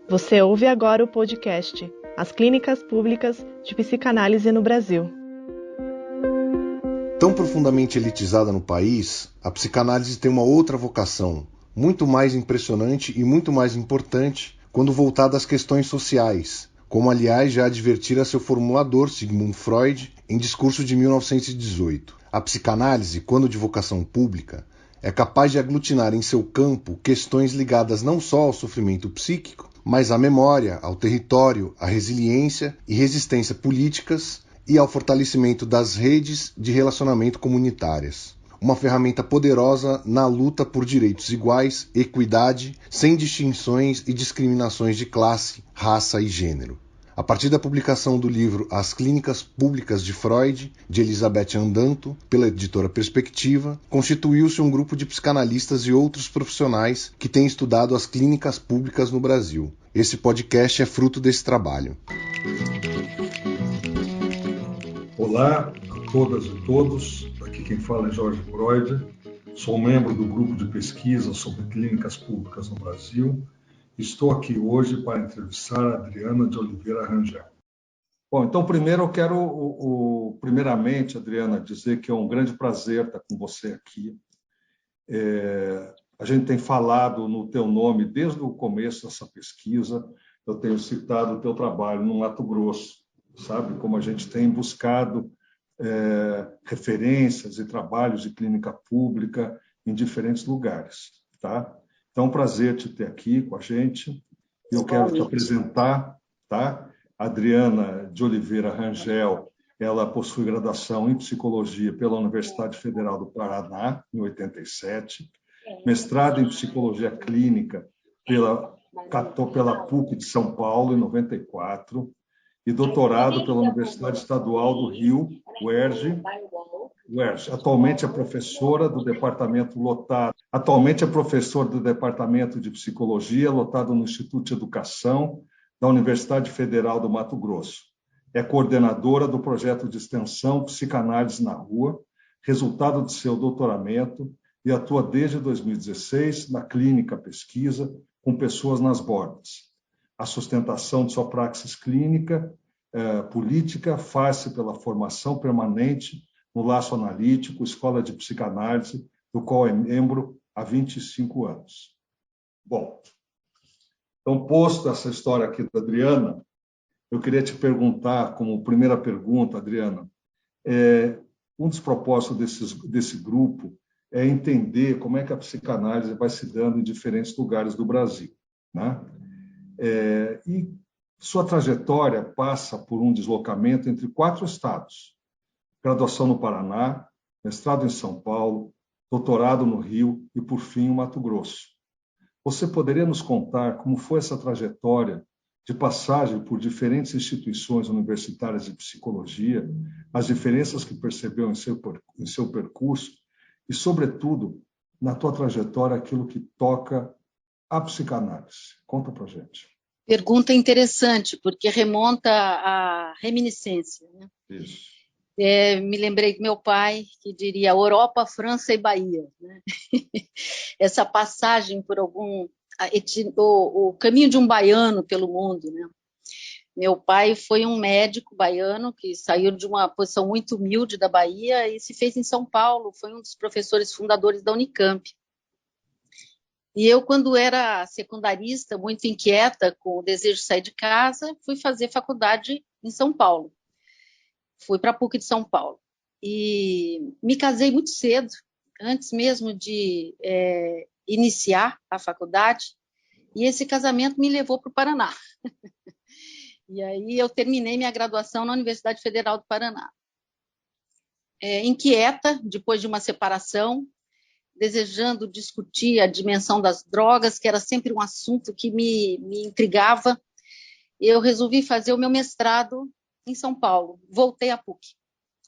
Você ouve agora o podcast As Clínicas Públicas de Psicanálise no Brasil. Tão profundamente elitizada no país, a psicanálise tem uma outra vocação, muito mais impressionante e muito mais importante quando voltada às questões sociais, como aliás já advertira seu formulador, Sigmund Freud, em discurso de 1918. A psicanálise, quando de vocação pública, é capaz de aglutinar em seu campo questões ligadas não só ao sofrimento psíquico, mas à memória, ao território, à resiliência e resistência políticas e ao fortalecimento das redes de relacionamento comunitárias. Uma ferramenta poderosa na luta por direitos iguais, equidade, sem distinções e discriminações de classe, raça e gênero. A partir da publicação do livro As Clínicas Públicas de Freud, de Elizabeth Andanto, pela editora Perspectiva, constituiu-se um grupo de psicanalistas e outros profissionais que têm estudado as clínicas públicas no Brasil. Esse podcast é fruto desse trabalho. Olá a todas e todos, aqui quem fala é Jorge Freud, sou membro do grupo de pesquisa sobre clínicas públicas no Brasil. Estou aqui hoje para entrevistar a Adriana de Oliveira Rangel. Bom, então primeiro eu quero, primeiramente, Adriana, dizer que é um grande prazer estar com você aqui. A gente tem falado no teu nome desde o começo dessa pesquisa, eu tenho citado o teu trabalho no Mato Grosso, sabe? Como a gente tem buscado referências e trabalhos de clínica pública em diferentes lugares, tá? Então, é um prazer te ter aqui com a gente. Eu quero te apresentar, tá? Adriana de Oliveira Rangel, ela possui graduação em psicologia pela Universidade Federal do Paraná, em 87, mestrado em psicologia clínica pela PUC de São Paulo, em 94, e doutorado pela Universidade Estadual do Rio, UERJ. Atualmente é professora do departamento de Psicologia, lotado no Instituto de Educação da Universidade Federal do Mato Grosso. É coordenadora do projeto de extensão Psicanálise na Rua, resultado de seu doutoramento, e atua desde 2016 na clínica pesquisa com pessoas nas bordas. A sustentação de sua praxis clínica política faz-se pela formação permanente no Laço Analítico, Escola de Psicanálise, do qual é membro há 25 anos. Bom, então, posto essa história aqui da Adriana, eu queria te perguntar, como primeira pergunta, Adriana, um dos propósitos desse grupo é entender como é que a psicanálise vai se dando em diferentes lugares do Brasil, né? E sua trajetória passa por um deslocamento entre 4 estados: graduação no Paraná, mestrado em São Paulo, doutorado no Rio e, por fim, o Mato Grosso. Você poderia nos contar como foi essa trajetória de passagem por diferentes instituições universitárias de psicologia, as diferenças que percebeu em seu percurso e, sobretudo, na tua trajetória, aquilo que toca a psicanálise? Conta pra gente. Pergunta interessante, porque remonta à reminiscência, né? Isso. Me lembrei do meu pai, que diria Europa, França e Bahia, né? Essa passagem por o caminho de um baiano pelo mundo, né? Meu pai foi um médico baiano que saiu de uma posição muito humilde da Bahia e se fez em São Paulo, foi um dos professores fundadores da Unicamp. E eu, quando era secundarista, muito inquieta, com o desejo de sair de casa, fui fazer faculdade em São Paulo. Fui para a PUC de São Paulo. E me casei muito cedo, antes mesmo de iniciar a faculdade, e esse casamento me levou para o Paraná. E aí eu terminei minha graduação na Universidade Federal do Paraná. Inquieta, depois de uma separação, desejando discutir a dimensão das drogas, que era sempre um assunto que me intrigava, eu resolvi fazer o meu mestrado em São Paulo. Voltei à PUC,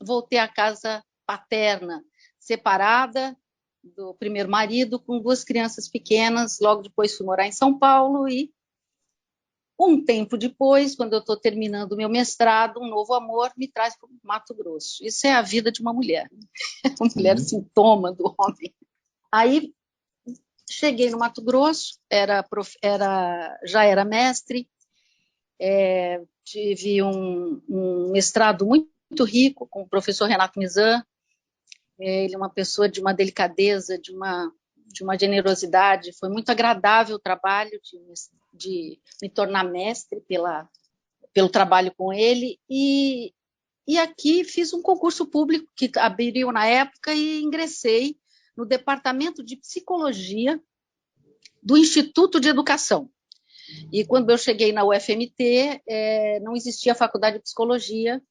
voltei à casa paterna, separada do primeiro marido, com 2 crianças pequenas. Logo depois fui morar em São Paulo e, um tempo depois, quando eu estou terminando o meu mestrado, um novo amor me traz para o Mato Grosso. Isso é a vida de uma mulher. Uma mulher sintoma do homem. Aí cheguei no Mato Grosso, já era mestre, tive um mestrado muito rico com o professor Renato Nizam. Ele é uma pessoa de uma delicadeza, de uma generosidade. Foi muito agradável o trabalho de me tornar mestre pelo trabalho com ele. E aqui fiz um concurso público que abriu na época e ingressei no Departamento de Psicologia do Instituto de Educação. E quando eu cheguei na UFMT, não existia faculdade de psicologia.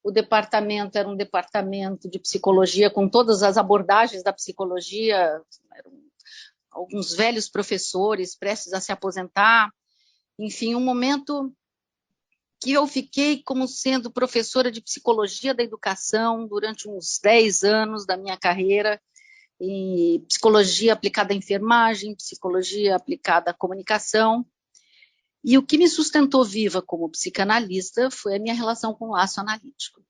O departamento era um departamento de psicologia com todas as abordagens da psicologia, eram alguns velhos professores prestes a se aposentar. Enfim, um momento que eu fiquei como sendo professora de psicologia da educação durante uns 10 anos da minha carreira, em psicologia aplicada à enfermagem, psicologia aplicada à comunicação. E o que me sustentou viva como psicanalista foi a minha relação com o laço analítico,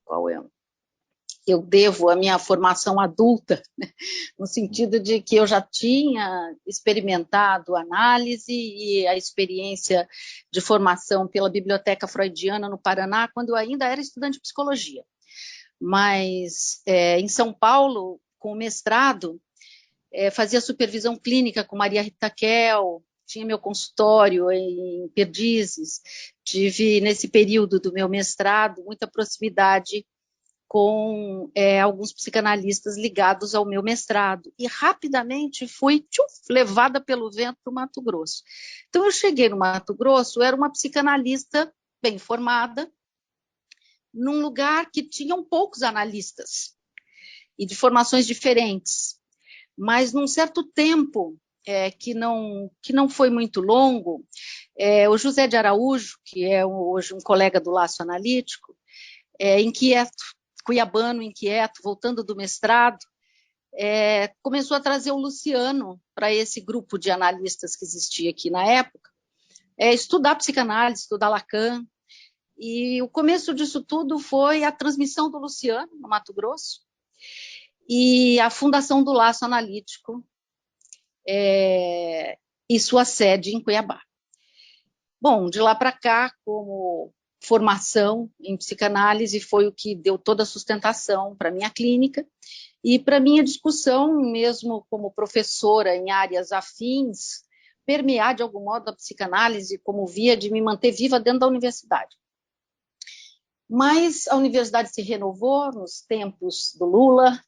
qual eu devo a minha formação adulta, né, no sentido de que eu já tinha experimentado análise e a experiência de formação pela Biblioteca Freudiana no Paraná, quando eu ainda era estudante de psicologia. Mas em São Paulo, com o mestrado, fazia supervisão clínica com Maria Rita Kel, tinha meu consultório em Perdizes, tive, nesse período do meu mestrado, muita proximidade com alguns psicanalistas ligados ao meu mestrado, e rapidamente fui levada pelo vento para o Mato Grosso. Então eu cheguei no Mato Grosso, era uma psicanalista bem formada, num lugar que tinham poucos analistas, e de formações diferentes, mas num certo tempo, que não foi muito longo, o José de Araújo, que é hoje um colega do Laço Analítico, inquieto, cuiabano inquieto, voltando do mestrado, começou a trazer o Luciano para esse grupo de analistas que existia aqui na época, estudar psicanálise, estudar Lacan, e o começo disso tudo foi a transmissão do Luciano no Mato Grosso e a fundação do Laço Analítico, e sua sede em Cuiabá. Bom, de lá para cá, como formação em psicanálise, foi o que deu toda a sustentação para a minha clínica e para a minha discussão, mesmo como professora em áreas afins, permear de algum modo a psicanálise como via de me manter viva dentro da universidade. Mas a universidade se renovou nos tempos do Lula,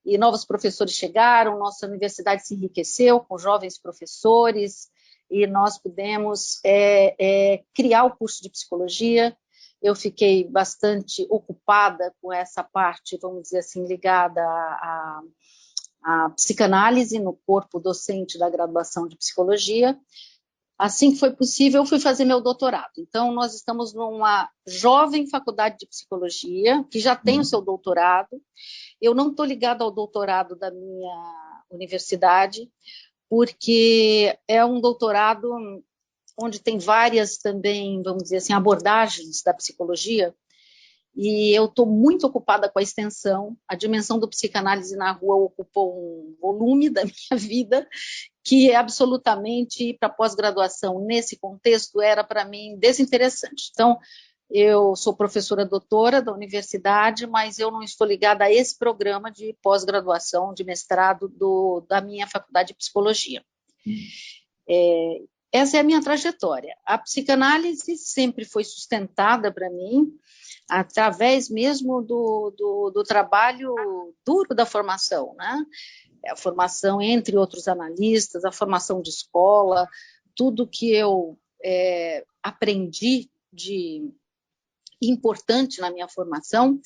e novos professores chegaram, nossa universidade se enriqueceu com jovens professores, e nós pudemos criar o curso de psicologia. Eu fiquei bastante ocupada com essa parte, vamos dizer assim, ligada à psicanálise no corpo docente da graduação de psicologia. Assim que foi possível, eu fui fazer meu doutorado. Então, nós estamos numa jovem faculdade de psicologia, que já tem o seu doutorado. Eu não estou ligada ao doutorado da minha universidade, porque é um doutorado onde tem várias também, vamos dizer assim, abordagens da psicologia, e eu estou muito ocupada com a extensão. A dimensão do psicanálise na rua ocupou um volume da minha vida, que absolutamente ir para pós-graduação nesse contexto era para mim desinteressante. Então, eu sou professora doutora da universidade, mas eu não estou ligada a esse programa de pós-graduação, de mestrado da minha faculdade de psicologia. Essa é a minha trajetória. A psicanálise sempre foi sustentada para mim através mesmo do trabalho duro da formação, né? A formação entre outros analistas, a formação de escola, tudo que eu aprendi de importante na minha formação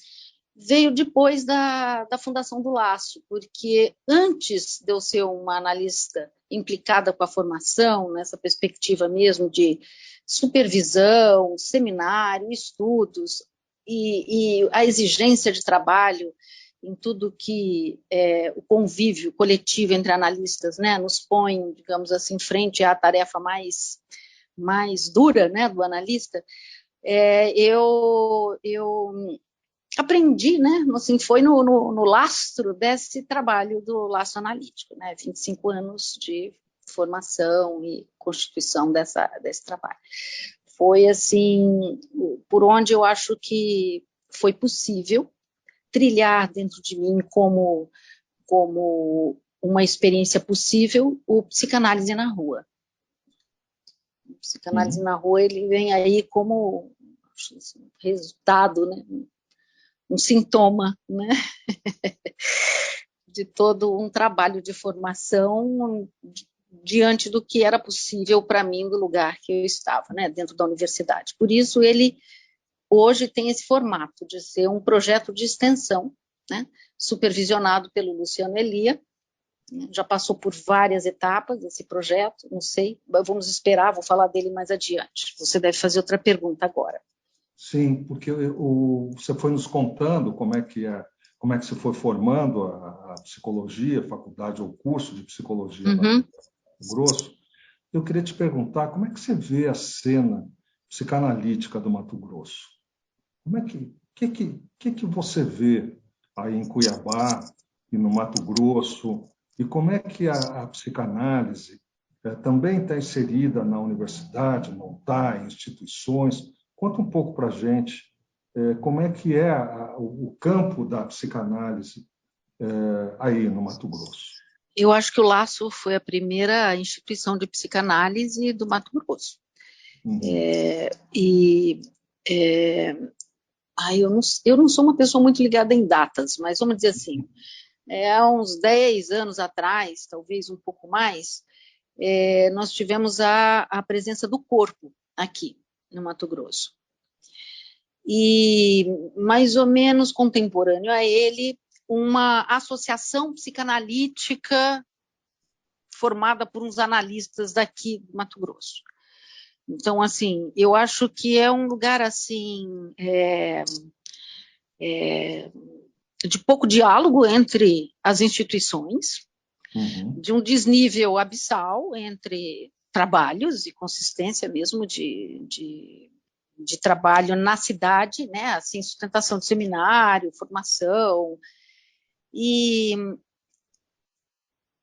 veio depois da fundação do Laço, porque antes de eu ser uma analista implicada com a formação, nessa perspectiva mesmo de supervisão, seminário, estudos e a exigência de trabalho em tudo que o convívio coletivo entre analistas, né, nos põe, digamos assim, frente à tarefa mais dura, né, do analista, eu aprendi, né? Assim, foi no lastro desse trabalho do laço analítico, né? 25 anos de formação e constituição desse trabalho. Foi, assim, por onde eu acho que foi possível trilhar dentro de mim como uma experiência possível o psicanálise na rua. O psicanálise na rua, ele vem aí como resultado, né? Um sintoma, né? de todo um trabalho de formação diante do que era possível para mim do lugar que eu estava, né? Dentro da universidade. Por isso, ele hoje tem esse formato de ser um projeto de extensão, né? Supervisionado pelo Luciano Elia. Já passou por várias etapas esse projeto, não sei, vamos esperar, vou falar dele mais adiante. Você deve fazer outra pergunta agora. Sim, porque você foi nos contando como é que se foi formando a psicologia, a faculdade ou curso de psicologia lá no Mato Grosso. Eu queria te perguntar como é que você vê a cena psicanalítica do Mato Grosso? Como é que você vê aí em Cuiabá e no Mato Grosso? E como é que a psicanálise também está inserida na universidade, não está, em instituições? Conta um pouco para a gente como é que é o campo da psicanálise aí no Mato Grosso. Eu acho que o Laço foi a primeira instituição de psicanálise do Mato Grosso. Eu não sou uma pessoa muito ligada em datas, mas vamos dizer assim, há uns 10 anos atrás, talvez um pouco mais, nós tivemos a presença do corpo aqui no Mato Grosso. E mais ou menos contemporâneo a ele, uma associação psicanalítica formada por uns analistas daqui do Mato Grosso. Então, assim, eu acho que é um lugar, assim, de pouco diálogo entre as instituições, de um desnível abissal entre trabalhos e consistência mesmo de trabalho na cidade, né? Assim, sustentação de seminário, formação,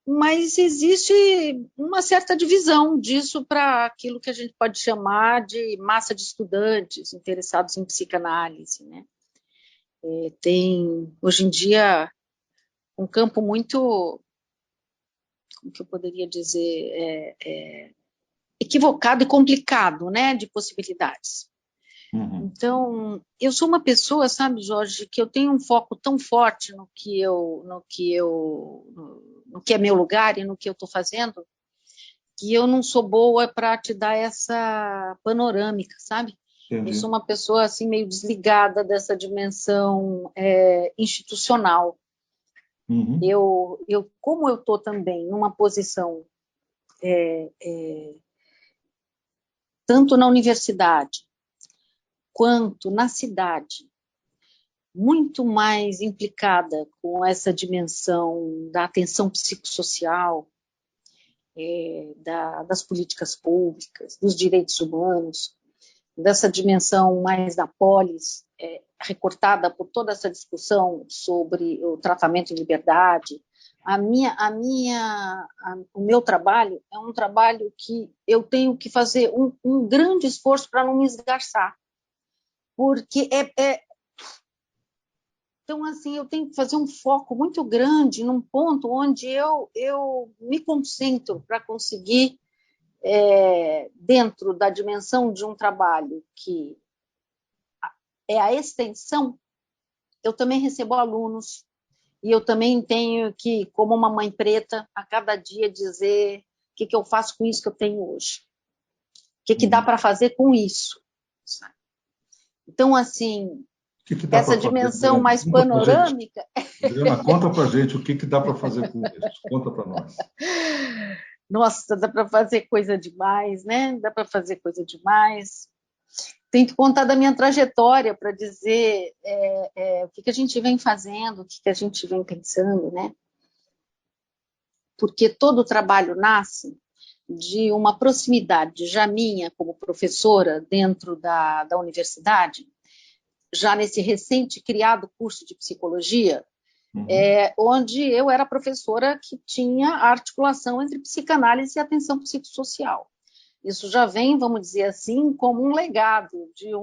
mas existe uma certa divisão disso para aquilo que a gente pode chamar de massa de estudantes interessados em psicanálise, né? Tem, hoje em dia, um campo muito, como que eu poderia dizer, equivocado e complicado, né, de possibilidades. Então, eu sou uma pessoa, sabe, Jorge, que eu tenho um foco tão forte no que é meu lugar e no que eu estou fazendo, que eu não sou boa para te dar essa panorâmica, sabe? Entendi. Eu sou uma pessoa assim meio desligada dessa dimensão institucional. Como eu estou também numa posição tanto na universidade quanto na cidade, muito mais implicada com essa dimensão da atenção psicossocial, das políticas públicas, dos direitos humanos, dessa dimensão mais da polis, recortada por toda essa discussão sobre o tratamento em liberdade. O meu trabalho é um trabalho que eu tenho que fazer um grande esforço para não me esgarçar, porque então, assim, eu tenho que fazer um foco muito grande num ponto onde eu me concentro para conseguir, dentro da dimensão de um trabalho que é a extensão, eu também recebo alunos e eu também tenho que, como uma mãe preta, a cada dia dizer o que eu faço com isso que eu tenho hoje. O que dá para fazer com isso. Sabe? Então, assim, essa dimensão mais panorâmica... Adriana, conta para a gente o que dá para fazer com isso. Conta para nós. Nossa, dá para fazer coisa demais, né? Dá para fazer coisa demais. Tenho que contar da minha trajetória para dizer o que a gente vem fazendo, o que a gente vem pensando, né? Porque todo trabalho nasce de uma proximidade já minha como professora dentro da universidade, já nesse recente criado curso de psicologia, onde eu era professora que tinha a articulação entre psicanálise e atenção psicossocial. Isso já vem, vamos dizer assim, como um legado de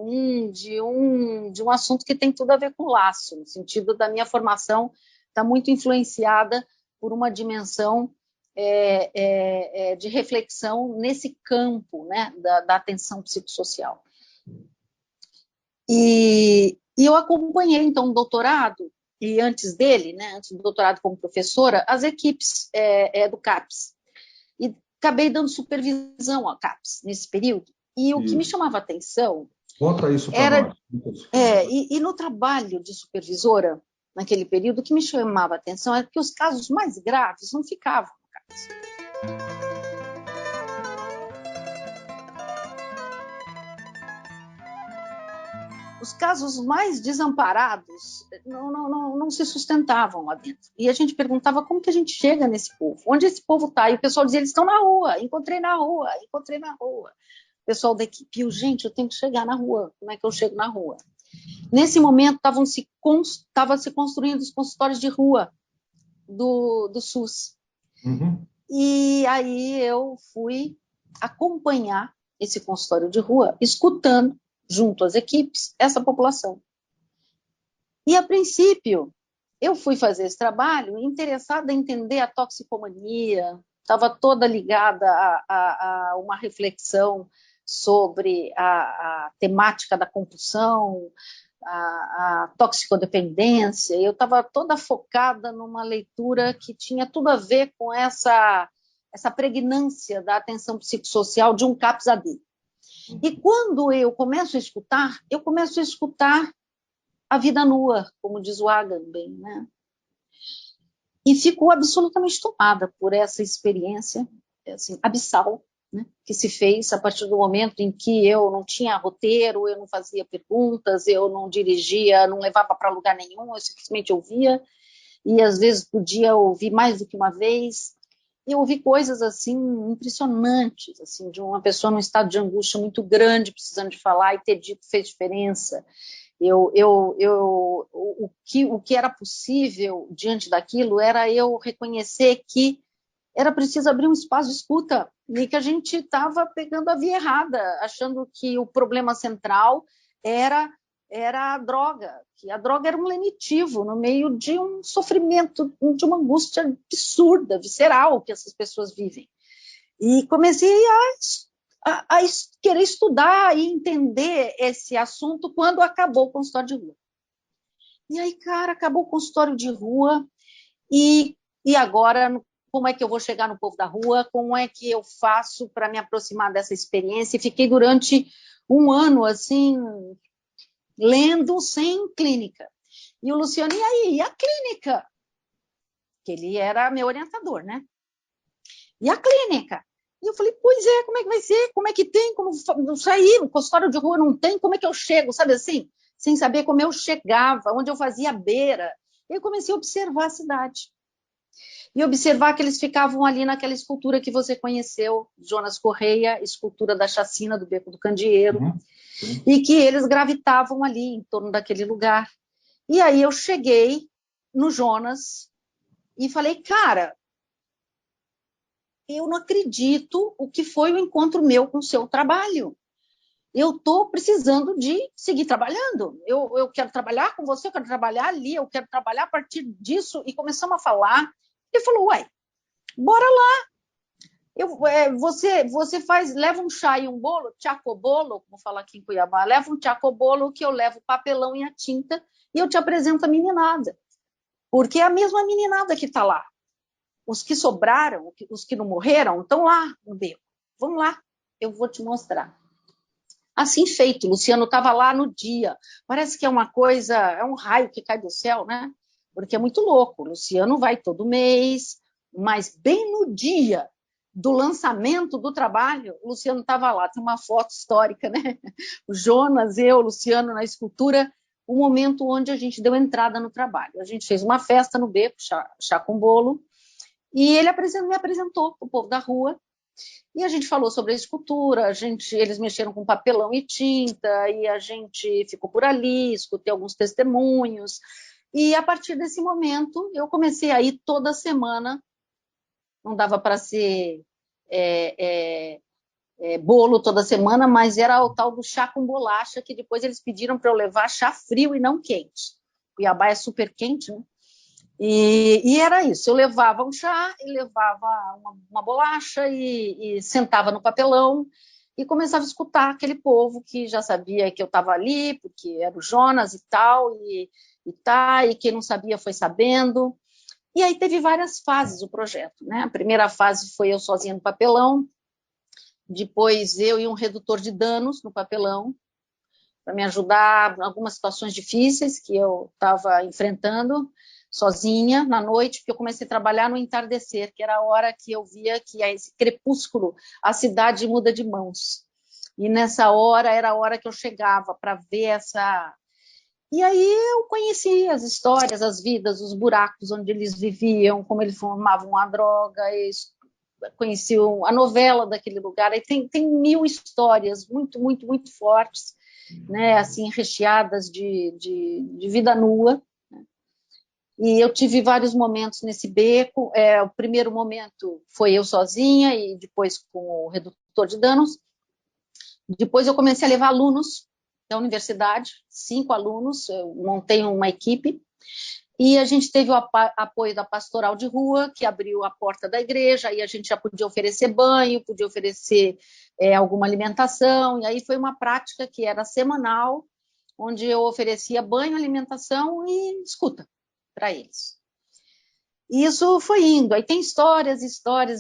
um assunto que tem tudo a ver com laço, no sentido da minha formação está muito influenciada por uma dimensão de reflexão nesse campo, né, da atenção psicossocial. E eu acompanhei, então, o doutorado, e antes dele, né, antes do doutorado como professora, as equipes do CAPES. E acabei dando supervisão ao CAPES nesse período. E o que me chamava a atenção... Conta isso para nós. E no trabalho de supervisora, naquele período, o que me chamava a atenção era que os casos mais graves não ficavam no CAPES. Os casos mais desamparados não se sustentavam lá dentro. E a gente perguntava como que a gente chega nesse povo? Onde esse povo está? E o pessoal dizia, eles estão na rua, encontrei na rua. O pessoal da equipe, gente, eu tenho que chegar na rua. Como é que eu chego na rua? Nesse momento, estavam se construindo os consultórios de rua do SUS. E aí eu fui acompanhar esse consultório de rua, escutando, junto às equipes, essa população. E, a princípio, eu fui fazer esse trabalho interessada em entender a toxicomania, estava toda ligada a uma reflexão sobre a temática da compulsão, a toxicodependência. Eu estava toda focada numa leitura que tinha tudo a ver com essa pregnância da atenção psicossocial de um CAPS-AD. E quando eu começo a escutar a vida nua, como diz o Agamben, né? E fico absolutamente tomada por essa experiência assim, abissal, né? Que se fez a partir do momento em que eu não tinha roteiro, eu não fazia perguntas, eu não dirigia, não levava para lugar nenhum, eu simplesmente ouvia, e às vezes podia ouvir mais do que uma vez. Eu ouvi coisas assim impressionantes, assim, de uma pessoa num estado de angústia muito grande, precisando de falar, e ter dito fez diferença. O que era possível diante daquilo era eu reconhecer que era preciso abrir um espaço de escuta e que a gente estava pegando a via errada, achando que o problema central era a droga, que a droga era um lenitivo no meio de um sofrimento, de uma angústia absurda, visceral que essas pessoas vivem. E comecei a querer estudar e entender esse assunto quando acabou o consultório de rua. E aí, cara, acabou o consultório de rua e agora como é que eu vou chegar no povo da rua? Como é que eu faço para me aproximar dessa experiência? E fiquei durante um ano, assim, lendo sem clínica. E o Luciano, e aí? E a clínica? Que ele era meu orientador, né? E a clínica? E eu falei, pois é, como é que vai ser? Como é que tem? Como não sair? O consultório de rua não tem? Como é que eu chego? Sabe assim? Sem saber como eu chegava, onde eu fazia a beira. E eu comecei a observar a cidade. E observar que eles ficavam ali naquela escultura que você conheceu, Jonas Correia, escultura da chacina do Beco do Candeeiro, e que eles gravitavam ali em torno daquele lugar. E aí eu cheguei no Jonas e falei, cara, eu não acredito o que foi o encontro meu com o seu trabalho. Eu estou precisando de seguir trabalhando. Eu quero trabalhar com você, eu quero trabalhar ali, eu quero trabalhar a partir disso. E começamos a falar. Ele falou, uai, bora lá. Você leva um chá e um bolo, chacobolo, como fala aqui em Cuiabá, leva um chacobolo que eu levo o papelão e a tinta e eu te apresento a meninada. Porque é a mesma meninada que está lá. Os que sobraram, os que não morreram, estão lá no beco. Vamos lá, eu vou te mostrar. Assim feito, Luciano estava lá no dia. Parece que é uma coisa, é um raio que cai do céu, né? Porque é muito louco. O Luciano vai todo mês, mas bem no dia do lançamento do trabalho, o Luciano estava lá. Tem uma foto histórica, né? O Jonas, eu, o Luciano na escultura, o momento onde a gente deu entrada no trabalho. A gente fez uma festa no beco, chá com bolo, e ele me apresentou o povo da rua, E a gente falou sobre a escultura, eles mexeram com papelão e tinta, e a gente ficou por ali, escutei alguns testemunhos, e a partir desse momento eu comecei a ir toda semana. Não dava para ser bolo toda semana, mas era o tal do chá com bolacha, que depois eles pediram para eu levar chá frio e não quente. Cuiabá é super quente, né? E era isso, eu levava um chá, e levava uma bolacha e sentava no papelão e começava a escutar aquele povo que já sabia que eu estava ali, porque era o Jonas e tal, e quem não sabia foi sabendo. E aí teve várias fases o projeto, né? A primeira fase foi eu sozinha no papelão, depois eu e um redutor de danos no papelão, para me ajudar em algumas situações difíceis que eu estava enfrentando sozinha na noite, porque eu comecei a trabalhar no entardecer, que era a hora que eu via que esse crepúsculo, a cidade muda de mãos. E nessa hora era a hora que eu chegava para ver essa... E aí eu conheci as histórias, as vidas, os buracos onde eles viviam, como eles formavam a droga, conheci a novela daquele lugar. Aí tem mil histórias muito, muito, muito fortes, né, assim, recheadas de vida nua. E eu tive vários momentos nesse beco. O primeiro momento foi eu sozinha e depois com o redutor de danos. Depois eu comecei a levar alunos da universidade, 5 alunos, eu montei uma equipe. E a gente teve o apoio da Pastoral de Rua, que abriu a porta da igreja, e a gente já podia oferecer banho, podia oferecer alguma alimentação, e aí foi uma prática que era semanal, onde eu oferecia banho, alimentação e escuta para eles. E isso foi indo. Aí tem histórias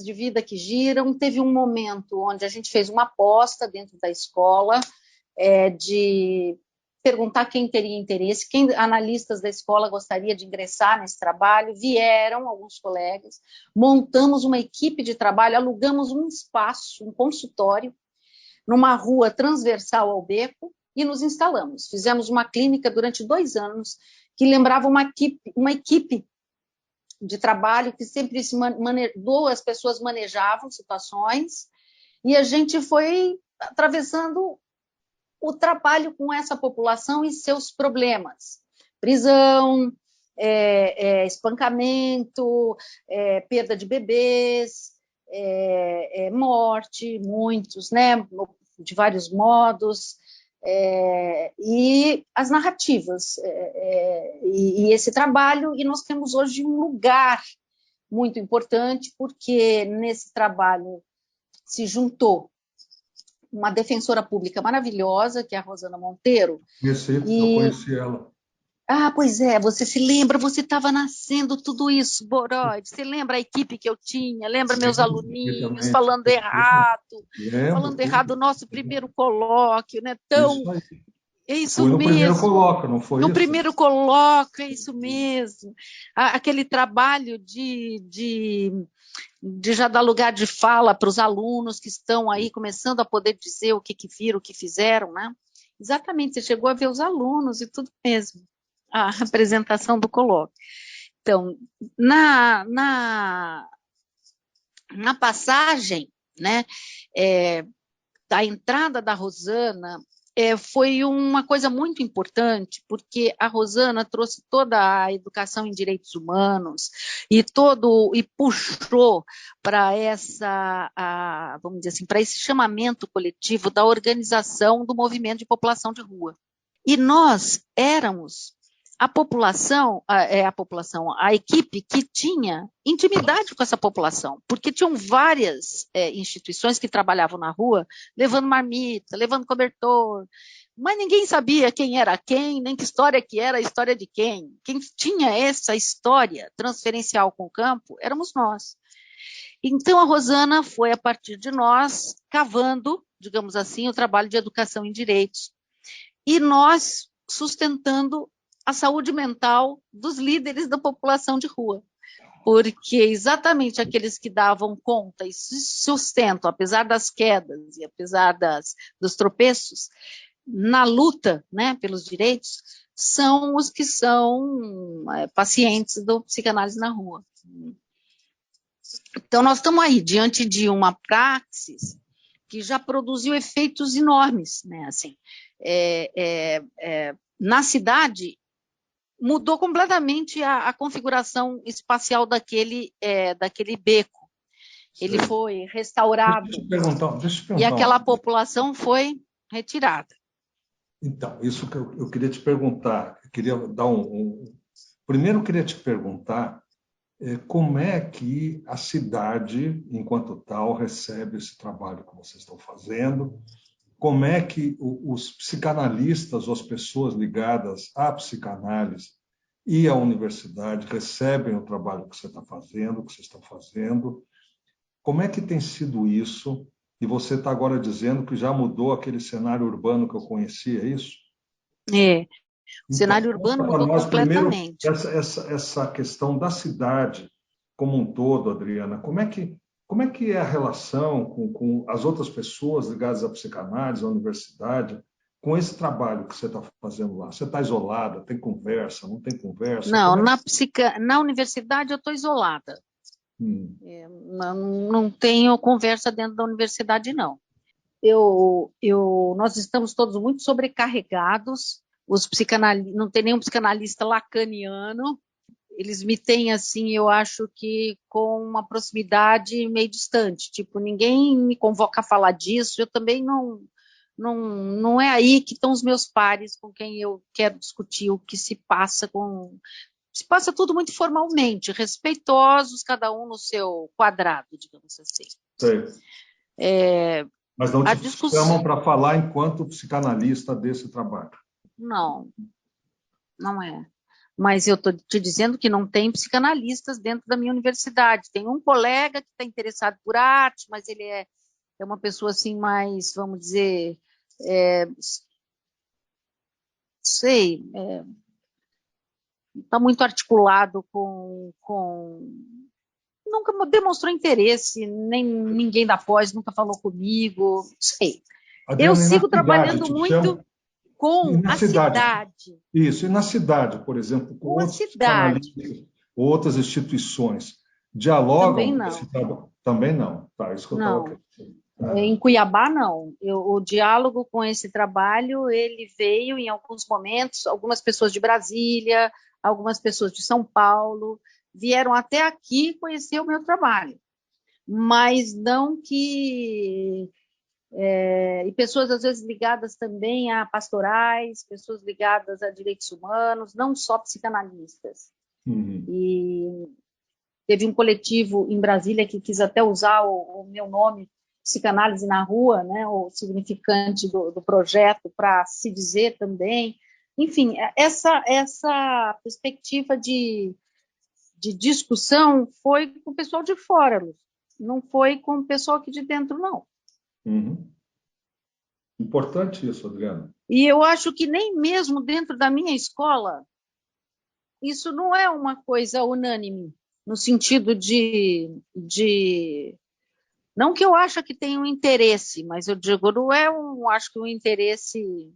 de vida que giram. Teve um momento onde a gente fez uma aposta dentro da escola de perguntar quem teria interesse, quem analistas da escola gostaria de ingressar nesse trabalho. Vieram alguns colegas, montamos uma equipe de trabalho, alugamos um espaço, um consultório, numa rua transversal ao beco, e nos instalamos. Fizemos uma clínica durante 2 anos, que lembrava uma equipe de trabalho que sempre duas pessoas manejavam situações, e a gente foi atravessando o trabalho com essa população e seus problemas. Prisão, espancamento, perda de bebês, morte, muitos, né, de vários modos, e as narrativas, e esse trabalho, e nós temos hoje um lugar muito importante, porque nesse trabalho se juntou uma defensora pública maravilhosa, que é a Rosana Monteiro. Eu conheci ela. Ah, pois é, você se lembra, você estava nascendo tudo isso, Boroide, você lembra a equipe que eu tinha, lembra meus aluninhos falando errado, o nosso primeiro colóquio, né? Isso aí. É isso foi no mesmo. Primeiro colóquio, não foi no isso? No primeiro colóquio, é isso mesmo. Aquele trabalho de já dar lugar de fala para os alunos que estão aí começando a poder dizer o que viram, o que fizeram, né? Exatamente, você chegou a ver os alunos e tudo mesmo, a apresentação do colóquio. Então, na passagem, né, da entrada da Rosana, foi uma coisa muito importante, porque a Rosana trouxe toda a educação em direitos humanos e puxou para vamos dizer assim, para esse chamamento coletivo da organização do movimento de população de rua. E nós éramos a equipe que tinha intimidade com essa população, porque tinham várias instituições que trabalhavam na rua, levando marmita, levando cobertor, mas ninguém sabia quem era quem, nem que história que era a história de quem. Quem tinha essa história transferencial com o campo éramos nós. Então, a Rosana foi, a partir de nós, cavando, digamos assim, o trabalho de educação em direitos, e nós sustentando a saúde mental dos líderes da população de rua, porque exatamente aqueles que davam conta e sustentam, apesar das quedas e apesar dos tropeços, na luta, né, pelos direitos, são os que são pacientes do psicanálise na rua. Então, nós estamos aí, diante de uma praxis que já produziu efeitos enormes, né? Assim, na cidade, mudou completamente a configuração espacial daquele beco. Sei. Ele foi restaurado Deixa eu te perguntar e aquela população foi retirada. Então, isso que eu queria te perguntar. Eu queria dar Primeiro, eu queria te perguntar como é que a cidade, enquanto tal, recebe esse trabalho que vocês estão fazendo? Como é que os psicanalistas ou as pessoas ligadas à psicanálise e à universidade recebem o trabalho que você está fazendo, que vocês estão fazendo? Como é que tem sido isso? E você está agora dizendo que já mudou aquele cenário urbano que eu conhecia, é isso? O cenário Então, urbano conta para mudou nós primeiro completamente. essa questão da cidade como um todo, Adriana. Como é que é a relação com as outras pessoas ligadas à psicanálise, à universidade, com esse trabalho que você está fazendo lá? Você está isolada? Tem conversa? Não tem conversa? Não, Como é na universidade eu estou isolada. Hum. Não tenho conversa dentro da universidade, não. Nós estamos todos muito sobrecarregados. Não tem nenhum psicanalista lacaniano. Eles me têm, assim, eu acho que com uma proximidade meio distante. Tipo, ninguém me convoca a falar disso. Eu também não é aí que estão os meus pares com quem eu quero discutir o que se passa Se passa tudo muito formalmente, respeitosos, cada um no seu quadrado, digamos assim. Sei. Mas não A te chamam discussão. para falar enquanto psicanalista desse trabalho? Não, não é. Mas eu estou te dizendo que não tem psicanalistas dentro da minha universidade. Tem um colega que está interessado por arte, mas ele é uma pessoa assim mais, vamos dizer, sei, está muito articulado nunca demonstrou interesse, nem ninguém da pós nunca falou comigo, sei. Eu Adriana, e na sigo cidade trabalhando te muito chamam? E com na a cidade? cidade, Isso. E na cidade, por exemplo, com com a outros cidade, psicanalistas, outras instituições, também dialogam com esse não. trabalho? Também não. Tá, isso que eu estava Não. querendo. Em Cuiabá, não. O diálogo com esse trabalho, ele veio em alguns momentos, algumas pessoas de Brasília, algumas pessoas de São Paulo, vieram até aqui conhecer o meu trabalho. Mas não que... e pessoas, às vezes, ligadas também a pastorais, pessoas ligadas a direitos humanos, não só psicanalistas. Uhum. E teve um coletivo em Brasília que quis até usar o meu nome, Psicanálise na Rua, né, o significante do projeto, para se dizer também. Enfim, essa perspectiva de discussão foi com o pessoal de fora, Lúcio. Não foi com o pessoal aqui de dentro, não. Uhum. Importante isso, Adriana. E eu acho que nem mesmo dentro da minha escola, isso não é uma coisa unânime, no sentido de não que eu acho que tenha um interesse, mas eu digo, não é acho que um interesse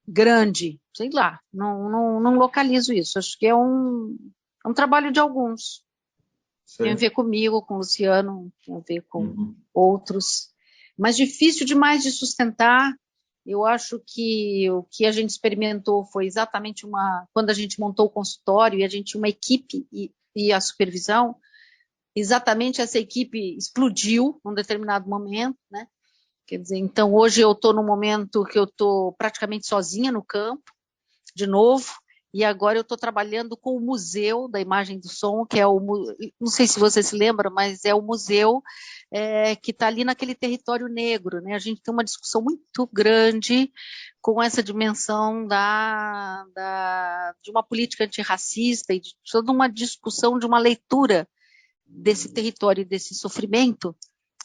grande, sei lá, não localizo isso. Acho que é um trabalho de alguns. Tem a Sei. ver comigo, com o Luciano, tem a ver com Uhum. outros. Mas difícil demais de sustentar. Eu acho que o que a gente experimentou foi exatamente quando a gente montou o consultório e a gente tinha uma equipe e a supervisão, exatamente essa equipe explodiu num determinado momento, né? Quer dizer, então hoje eu estou num momento que eu estou praticamente sozinha no campo, de novo, e agora eu estou trabalhando com o Museu da Imagem e do Som, que é não sei se você se lembra, mas é o museu que está ali naquele território negro, né? A gente tem uma discussão muito grande com essa dimensão de uma política antirracista e de toda uma discussão de uma leitura desse território e desse sofrimento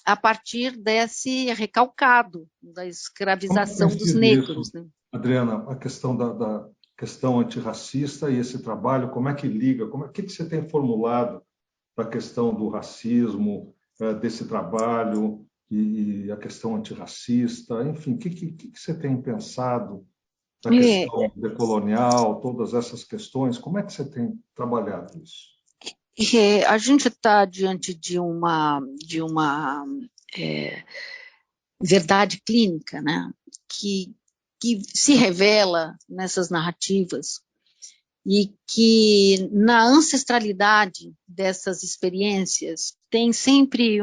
a partir desse recalcado da Como que tem escravização dos sido isso, negros, né? Adriana, a questão da questão antirracista e esse trabalho, como é que liga? O que você tem formulado para a questão do racismo, desse trabalho e a questão antirracista? Enfim, o que você tem pensado da É, questão decolonial, todas essas questões? Como é que você tem trabalhado isso? A gente está diante de uma verdade clínica, né, que se revela nessas narrativas e que na ancestralidade dessas experiências tem sempre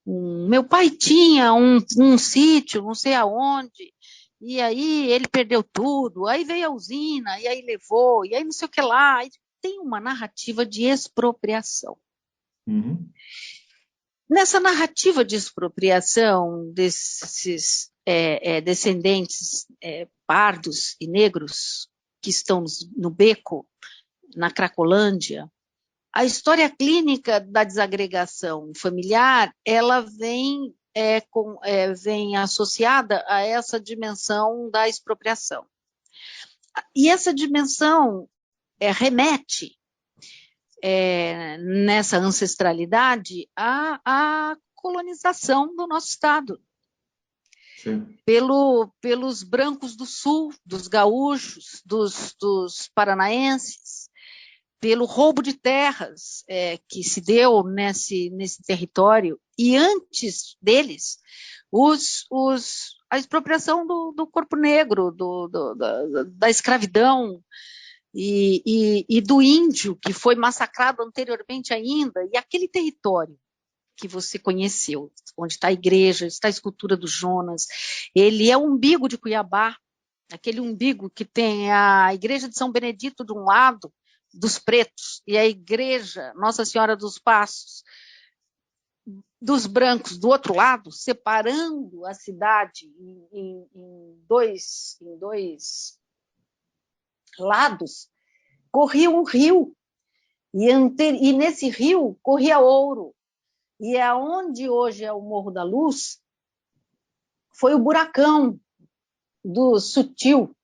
meu pai tinha um sítio, não sei aonde, e aí ele perdeu tudo, aí veio a usina, e aí levou, e aí não sei o que lá. E tem uma narrativa de expropriação. Uhum. Nessa narrativa de expropriação desses descendentes pardos e negros que estão no beco, na Cracolândia, a história clínica da desagregação familiar, ela vem associada a essa dimensão da expropriação. E essa dimensão remete, nessa ancestralidade, à colonização do nosso Estado. Sim. Pelos brancos do Sul, dos gaúchos, dos paranaenses, pelo roubo de terras que se deu nesse território, e antes deles, a expropriação do corpo negro, da escravidão e do índio, que foi massacrado anteriormente ainda, e aquele território que você conheceu, onde está a igreja, está a escultura do Jonas, ele é o umbigo de Cuiabá, aquele umbigo que tem a igreja de São Benedito de um lado, dos pretos, e a igreja Nossa Senhora dos Passos dos brancos do outro lado, separando a cidade em dois lados, corria um rio, e nesse rio corria ouro, e aonde hoje é o Morro da Luz foi o buracão do Sutil,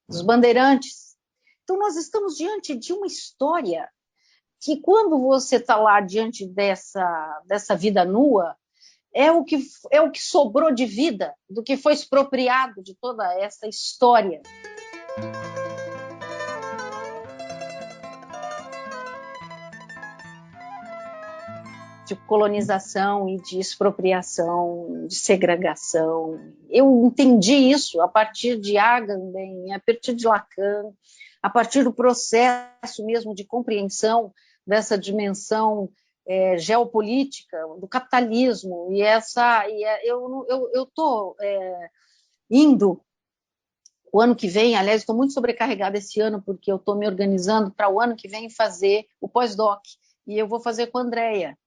dos Bandeirantes. Então nós estamos diante de uma história que, quando você está lá diante dessa vida nua, é o que sobrou de vida, do que foi expropriado de toda essa história. De colonização e de expropriação, de segregação. Eu entendi isso a partir de Agamben, a partir de Lacan, a partir do processo mesmo de compreensão dessa dimensão geopolítica, do capitalismo, eu estou indo o ano que vem, aliás, estou muito sobrecarregada esse ano, porque eu estou me organizando para o ano que vem fazer o pós-doc, e eu vou fazer com a Andrea.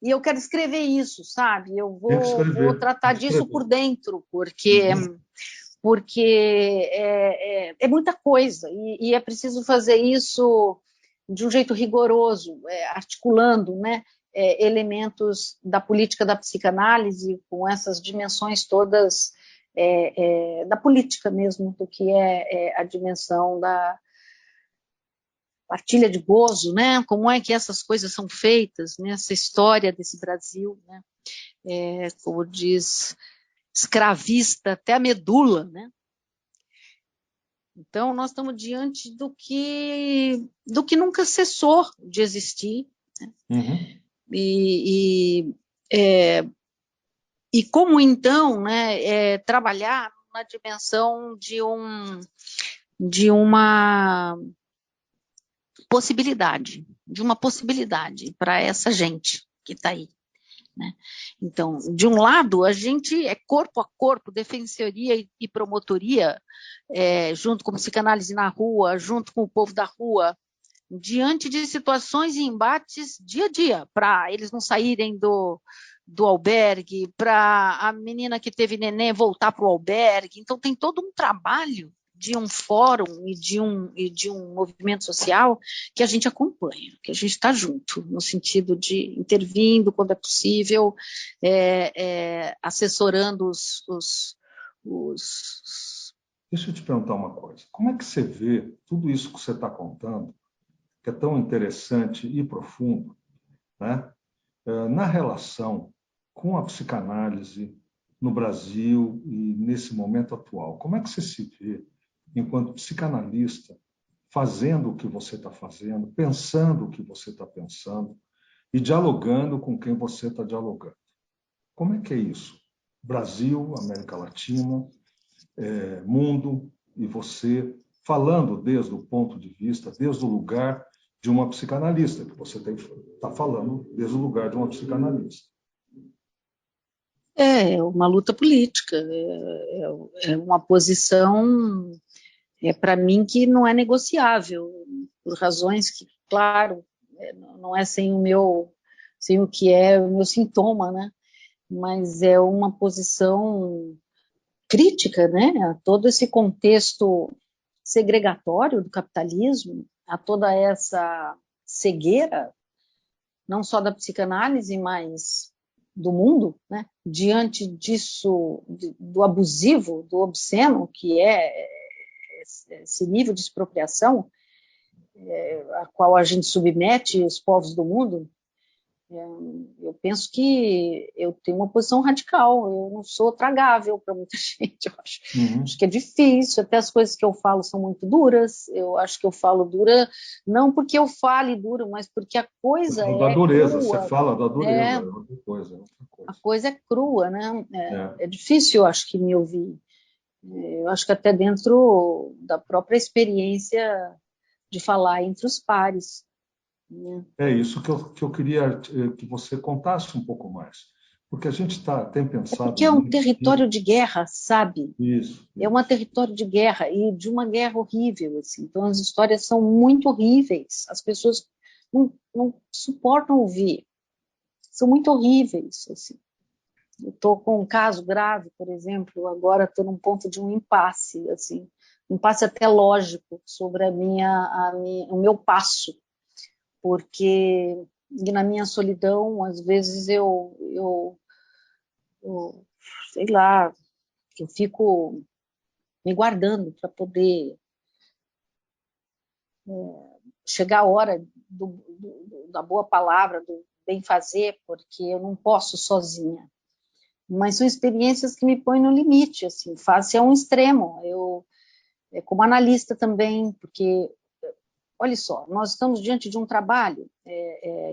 E eu quero escrever isso, sabe? Eu vou tratar disso por dentro, porque é muita coisa, e é preciso fazer isso de um jeito rigoroso, articulando, né, elementos da política da psicanálise com essas dimensões todas da política mesmo, do que é a dimensão da partilha de gozo, né? Como é que essas coisas são feitas, né? Essa história desse Brasil, né? Como diz, escravista até a medula, né? Então nós estamos diante do que nunca cessou de existir, né? Uhum. E como então, né, trabalhar na dimensão de uma possibilidade para essa gente que está aí, né? Então, de um lado, a gente é corpo a corpo, defensoria e promotoria, junto com psicanálise na rua, junto com o povo da rua, diante de situações e embates dia a dia, para eles não saírem do albergue, para a menina que teve neném voltar para o albergue. Então, tem todo um trabalho de um fórum e de um movimento social que a gente acompanha, que a gente está junto, no sentido de intervindo quando é possível, assessorando os... Deixa eu te perguntar uma coisa. Como é que você vê tudo isso que você está contando, que é tão interessante e profundo, né, na relação com a psicanálise no Brasil e nesse momento atual? Como é que você se vê enquanto psicanalista fazendo o que você está fazendo, pensando o que você está pensando e dialogando com quem você está dialogando. Como é que é isso? Brasil, América Latina, mundo, e você falando desde o ponto de vista, desde o lugar de uma psicanalista, que você está falando desde o lugar de uma psicanalista. É uma luta política, é uma posição, para mim, que não é negociável, por razões que, claro, não é sem o que é o meu sintoma, né? Mas é uma posição crítica, né? A todo esse contexto segregatório do capitalismo, a toda essa cegueira, não só da psicanálise, mas do mundo, né? Diante disso, do abusivo, do obsceno, que é esse nível de expropriação a qual a gente submete os povos do mundo, eu penso que eu tenho uma posição radical, eu não sou tragável para muita gente, eu acho. Acho que é difícil, até as coisas que eu falo são muito duras, eu acho que eu falo dura, não porque eu fale duro, mas porque a coisa da dureza, crua. você fala da dureza, é outra coisa. A coisa é crua, né? É difícil, eu acho, que me ouvir. Eu acho que até dentro da própria experiência de falar entre os pares. É isso que eu queria que você contasse um pouco mais. Porque a gente tem pensado... Porque é um território de guerra, sabe? Isso. É um território de guerra, e de uma guerra horrível. Assim. Então, as histórias são muito horríveis. As pessoas não suportam ouvir. São muito horríveis. Assim. Eu estou com um caso grave, por exemplo, agora estou num ponto de um impasse, assim, um impasse até lógico sobre o meu passo, porque na minha solidão, às vezes eu sei lá, eu fico me guardando para poder chegar a hora da boa palavra, do bem fazer, porque eu não posso sozinha. Mas são experiências que me põem no limite, assim, face a um extremo. Eu, como analista também, porque, olha só, nós estamos diante de um trabalho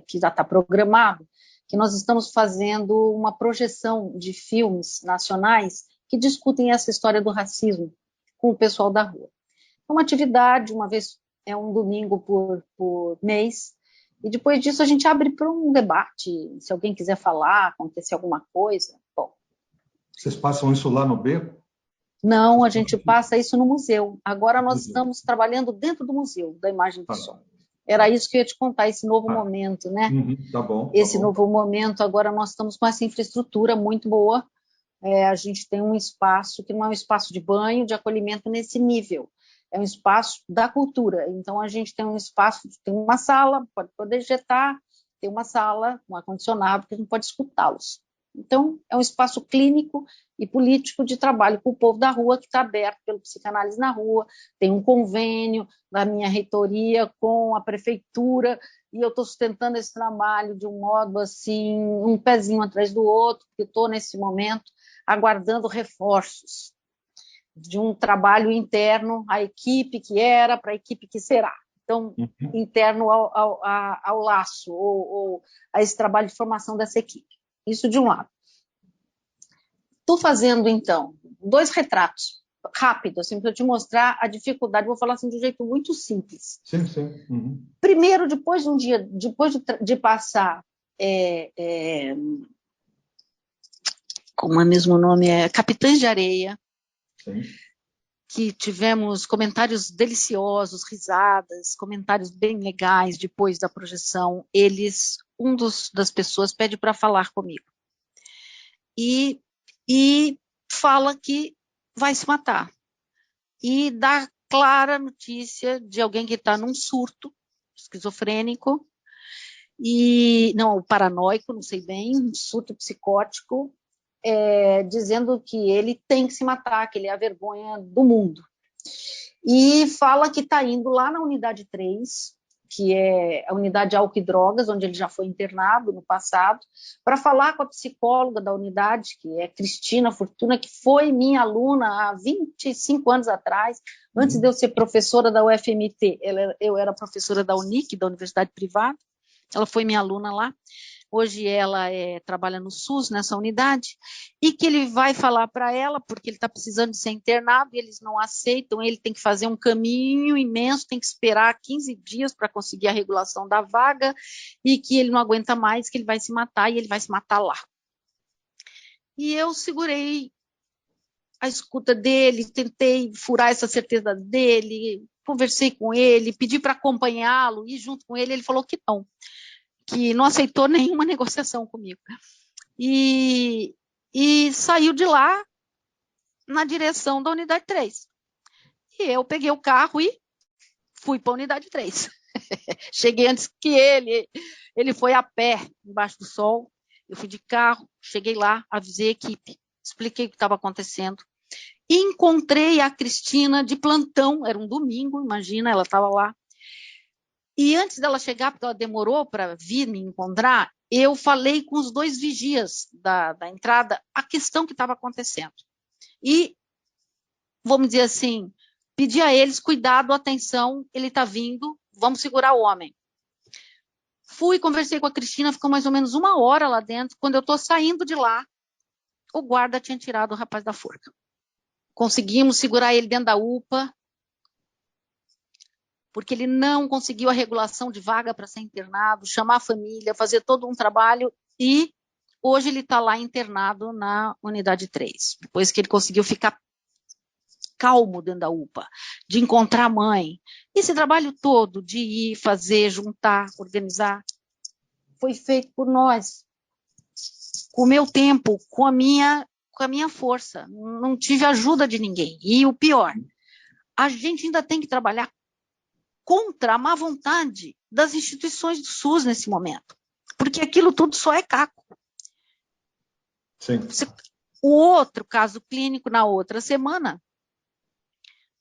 que já está programado, que nós estamos fazendo uma projeção de filmes nacionais que discutem essa história do racismo com o pessoal da rua. É uma atividade, uma vez, um domingo por mês, e depois disso a gente abre para um debate, se alguém quiser falar, acontecer alguma coisa. Bom, vocês passam isso lá no beco? Não, a gente passa isso no museu. Agora nós estamos trabalhando dentro do museu da imagem do som. Era isso que eu ia te contar, esse novo momento, né? Tá bom. Esse novo momento, agora nós estamos com essa infraestrutura muito boa. A gente tem um espaço que não é um espaço de banho, de acolhimento nesse nível. É um espaço da cultura. Então, a gente tem um espaço, tem uma sala, pode projetar, tem uma sala, um ar-condicionado, que a gente pode escutá-los. Então, é um espaço clínico e político de trabalho com o povo da rua, que está aberto pelo Psicanálise na Rua, tem um convênio da minha reitoria com a prefeitura, e eu estou sustentando esse trabalho de um modo assim, um pezinho atrás do outro, porque estou nesse momento aguardando reforços de um trabalho interno, a equipe que era para a equipe que será. Então, interno ao laço, ou a esse trabalho de formação dessa equipe. Isso de um lado. Estou fazendo, então, 2 retratos, rápido, assim, para te mostrar a dificuldade. Vou falar assim de um jeito muito simples. Sim, sim. Primeiro, depois de um dia, depois de passar, como é mesmo o nome, Capitães de Areia, sim, que tivemos comentários deliciosos, risadas, comentários bem legais depois da projeção. Das pessoas pede para falar comigo. E fala que vai se matar. E dá clara notícia de alguém que está num surto esquizofrênico, não, paranoico, não sei bem, um surto psicótico, dizendo que ele tem que se matar, que ele é a vergonha do mundo. E fala que está indo lá na unidade 3, que é a unidade de álcool e drogas, onde ele já foi internado no passado, para falar com a psicóloga da unidade, que é Cristina Fortuna, que foi minha aluna há 25 anos atrás, antes de eu ser professora da UFMT. Eu era professora da UNIC, da Universidade Privada, ela foi minha aluna lá. Hoje ela trabalha no SUS, nessa unidade, e que ele vai falar para ela, porque ele está precisando de ser internado, e eles não aceitam, ele tem que fazer um caminho imenso, tem que esperar 15 dias para conseguir a regulação da vaga, e que ele não aguenta mais, que ele vai se matar, e ele vai se matar lá. E eu segurei a escuta dele, tentei furar essa certeza dele, conversei com ele, pedi para acompanhá-lo, ir junto com ele, ele falou que não aceitou nenhuma negociação comigo. E saiu de lá na direção da unidade 3. E eu peguei o carro e fui para a unidade 3. Cheguei antes que ele foi a pé, embaixo do sol, eu fui de carro, cheguei lá, avisei a equipe, expliquei o que estava acontecendo, e encontrei a Cristina de plantão, era um domingo, imagina, ela estava lá. E antes dela chegar, porque ela demorou para vir me encontrar, eu falei com os 2 vigias da entrada a questão que estava acontecendo. E, vamos dizer assim, pedi a eles cuidado, atenção, ele está vindo, vamos segurar o homem. Fui, conversei com a Cristina, ficou mais ou menos 1 hora lá dentro. Quando eu estou saindo de lá, o guarda tinha tirado o rapaz da forca. Conseguimos segurar ele dentro da UPA, porque ele não conseguiu a regulação de vaga para ser internado, chamar a família, fazer todo um trabalho, e hoje ele está lá internado na unidade 3, depois que ele conseguiu ficar calmo dentro da UPA, de encontrar a mãe. Esse trabalho todo de ir, fazer, juntar, organizar, foi feito por nós, com o meu tempo, com a minha força, não tive ajuda de ninguém. E o pior, a gente ainda tem que trabalhar contra a má vontade das instituições do SUS nesse momento, porque aquilo tudo só é caco. Sim. O outro caso clínico, na outra semana,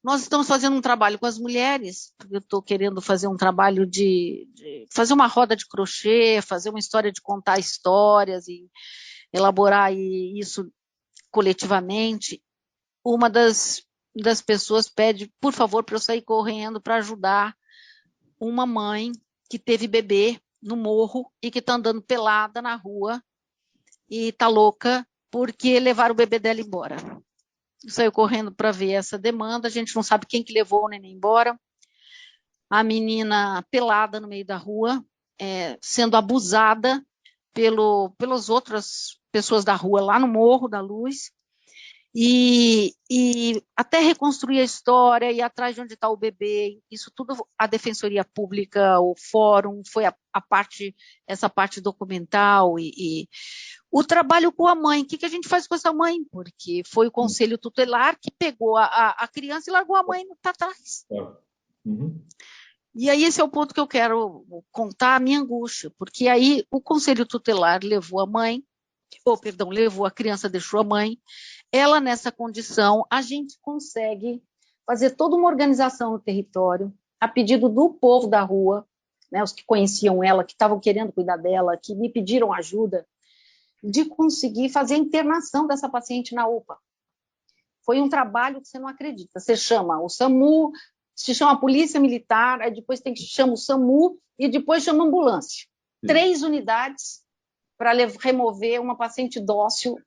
nós estamos fazendo um trabalho com as mulheres, eu estou querendo fazer um trabalho de fazer uma roda de crochê, fazer uma história de contar histórias e elaborar isso coletivamente. Uma das pessoas pede, por favor, para eu sair correndo para ajudar uma mãe que teve bebê no morro e que está andando pelada na rua e está louca porque levaram o bebê dela embora. Saiu correndo para ver essa demanda, a gente não sabe quem que levou o neném embora. A menina pelada no meio da rua, sendo abusada pelas outras pessoas da rua lá no Morro da Luz, e até reconstruir a história, ir atrás de onde está o bebê, isso tudo a Defensoria Pública, o fórum, foi essa parte documental e o trabalho com a mãe. O que a gente faz com essa mãe? Porque foi o Conselho Tutelar que pegou a criança e largou a mãe para trás. Uhum. E aí esse é o ponto que eu quero contar a minha angústia, porque aí o Conselho Tutelar levou levou a criança, deixou a mãe. Ela, nessa condição, a gente consegue fazer toda uma organização no território, a pedido do povo da rua, né, os que conheciam ela, que estavam querendo cuidar dela, que me pediram ajuda, de conseguir fazer a internação dessa paciente na UPA. Foi um trabalho que você não acredita. Você chama o SAMU, se chama a Polícia Militar, aí depois chama o SAMU e depois chama a ambulância. 3 unidades para remover uma paciente dócil,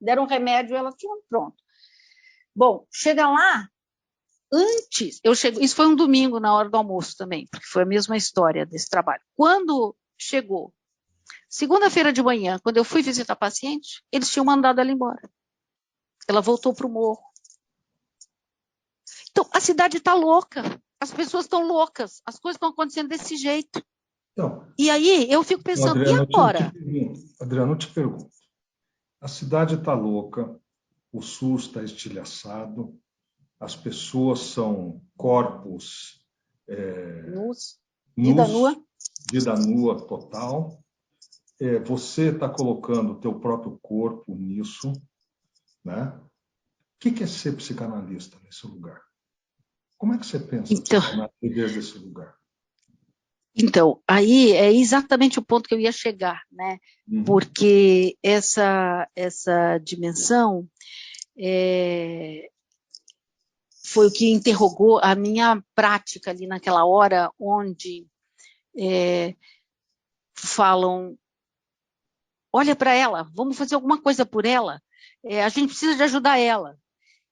deram um remédio, ela tinha pronto. Bom, chega lá, isso foi um domingo na hora do almoço também, porque foi a mesma história desse trabalho. Quando chegou, segunda-feira de manhã, quando eu fui visitar a paciente, eles tinham mandado ela embora. Ela voltou para o morro. Então, a cidade está louca, as pessoas estão loucas, as coisas estão acontecendo desse jeito. Então, e aí eu fico pensando, Adriano, e agora? Adriano, eu te pergunto. A cidade está louca, o SUS está estilhaçado, as pessoas são corpos nus, vida nua total. Você está colocando o teu próprio corpo nisso, né? O que é ser psicanalista nesse lugar? Como é que você pensa desde esse lugar? Então, aí é exatamente o ponto que eu ia chegar, né? Porque essa dimensão foi o que interrogou a minha prática ali naquela hora, onde falam, olha para ela, vamos fazer alguma coisa por ela, a gente precisa de ajudar ela.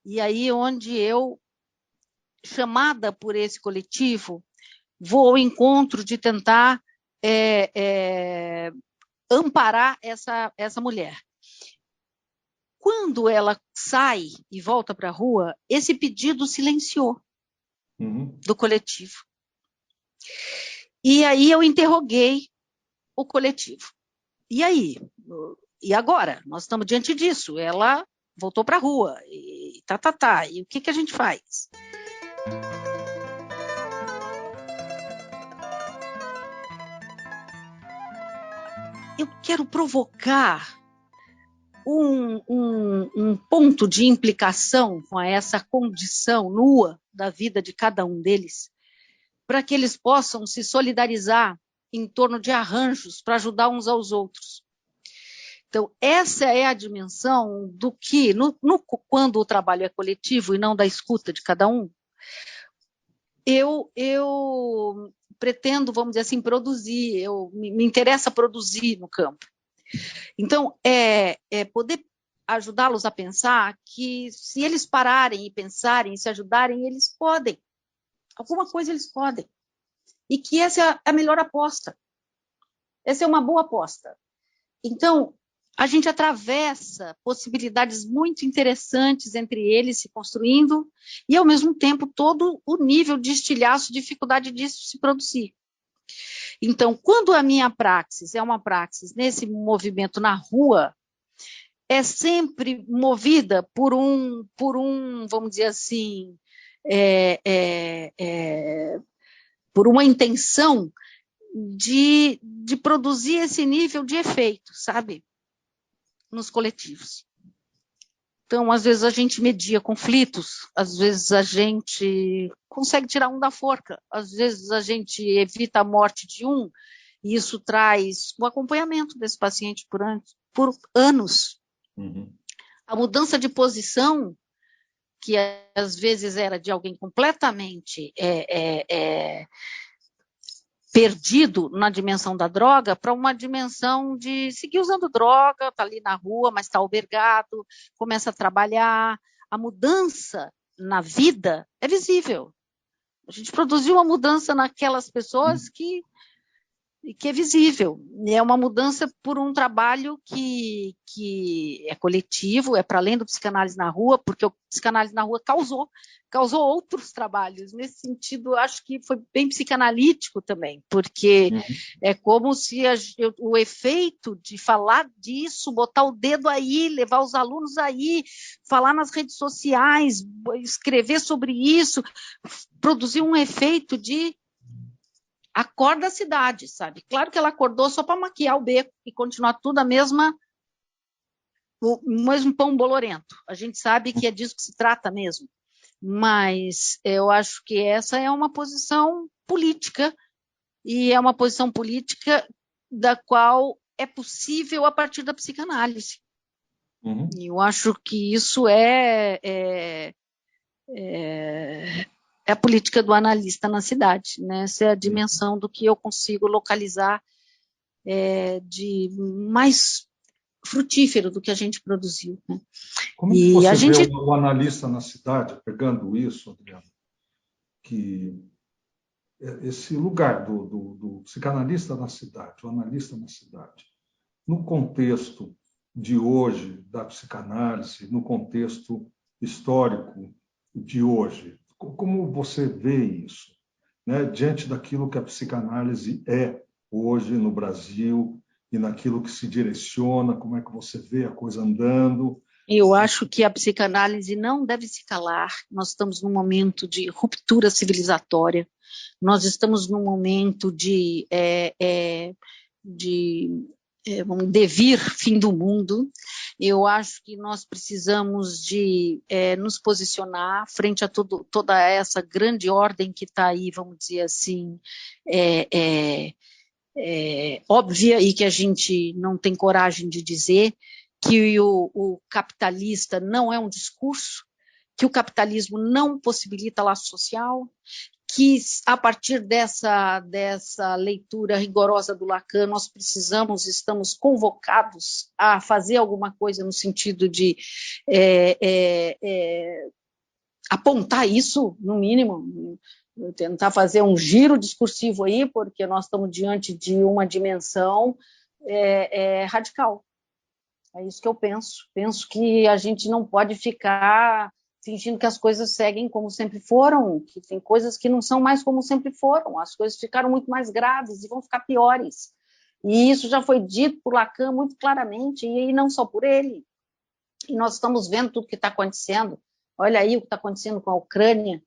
E aí onde eu, chamada por esse coletivo, vou ao encontro de tentar amparar essa mulher. Quando ela sai e volta para a rua, esse pedido silenciou do coletivo. E aí eu interroguei o coletivo. E aí? E agora? Nós estamos diante disso. Ela voltou para a rua. E E o que a gente faz? Eu quero provocar um ponto de implicação com essa condição nua da vida de cada um deles, para que eles possam se solidarizar em torno de arranjos para ajudar uns aos outros. Então, essa é a dimensão do que, quando o trabalho é coletivo e não da escuta de cada um, eu pretendo, vamos dizer assim, produzir, me interessa produzir no campo. Então, poder ajudá-los a pensar que se eles pararem e pensarem, se ajudarem, eles podem. Alguma coisa eles podem. E que essa é a melhor aposta. Essa é uma boa aposta. Então, a gente atravessa possibilidades muito interessantes entre eles se construindo e, ao mesmo tempo, todo o nível de estilhaço, dificuldade disso se produzir. Então, quando a minha praxis é uma praxis nesse movimento na rua, é sempre movida por um vamos dizer assim, por uma intenção de produzir esse nível de efeito, sabe? Nos coletivos. Então, às vezes a gente media conflitos, às vezes a gente consegue tirar um da forca, às vezes a gente evita a morte de um, e isso traz o acompanhamento desse paciente por anos. A mudança de posição, que às vezes era de alguém completamente perdido na dimensão da droga, para uma dimensão de seguir usando droga, está ali na rua, mas está albergado, começa a trabalhar. A mudança na vida é visível. A gente produziu uma mudança naquelas pessoas que é visível. É uma mudança por um trabalho que é coletivo, é para além do psicanálise na rua, porque o psicanálise na rua causou outros trabalhos. Nesse sentido, acho que foi bem psicanalítico também, porque é como se o efeito de falar disso, botar o dedo aí, levar os alunos aí, falar nas redes sociais, escrever sobre isso, produzir um efeito de acorda a cidade, sabe? Claro que ela acordou só para maquiar o beco e continuar tudo o mesmo pão bolorento. A gente sabe que é disso que se trata mesmo. Mas eu acho que essa é uma posição política, e é uma posição política da qual é possível a partir da psicanálise. E eu acho que isso é a política do analista na cidade, né? Essa é a dimensão do que eu consigo localizar de mais frutífero do que a gente produziu. Né? Como e você vê o analista na cidade, pegando isso, Adriano, que esse lugar do psicanalista na cidade, o analista na cidade, no contexto de hoje da psicanálise, no contexto histórico de hoje, como você vê isso, né? Diante daquilo que a psicanálise é hoje no Brasil e naquilo que se direciona, como é que você vê a coisa andando? Eu acho que a psicanálise não deve se calar. Nós estamos num momento de ruptura civilizatória, nós estamos num momento de um devir fim do mundo. Eu acho que nós precisamos de nos posicionar frente a toda essa grande ordem que está aí, vamos dizer assim, óbvia e que a gente não tem coragem de dizer, que o capitalista não é um discurso, que o capitalismo não possibilita laço social, que a partir dessa leitura rigorosa do Lacan, nós estamos convocados a fazer alguma coisa no sentido de apontar isso, no mínimo, tentar fazer um giro discursivo aí, porque nós estamos diante de uma dimensão radical. É isso que eu penso. Penso que a gente não pode ficar fingindo que as coisas seguem como sempre foram, que tem coisas que não são mais como sempre foram, as coisas ficaram muito mais graves e vão ficar piores. E isso já foi dito por Lacan muito claramente, e não só por ele. E nós estamos vendo tudo o que está acontecendo. Olha aí o que está acontecendo com a Ucrânia,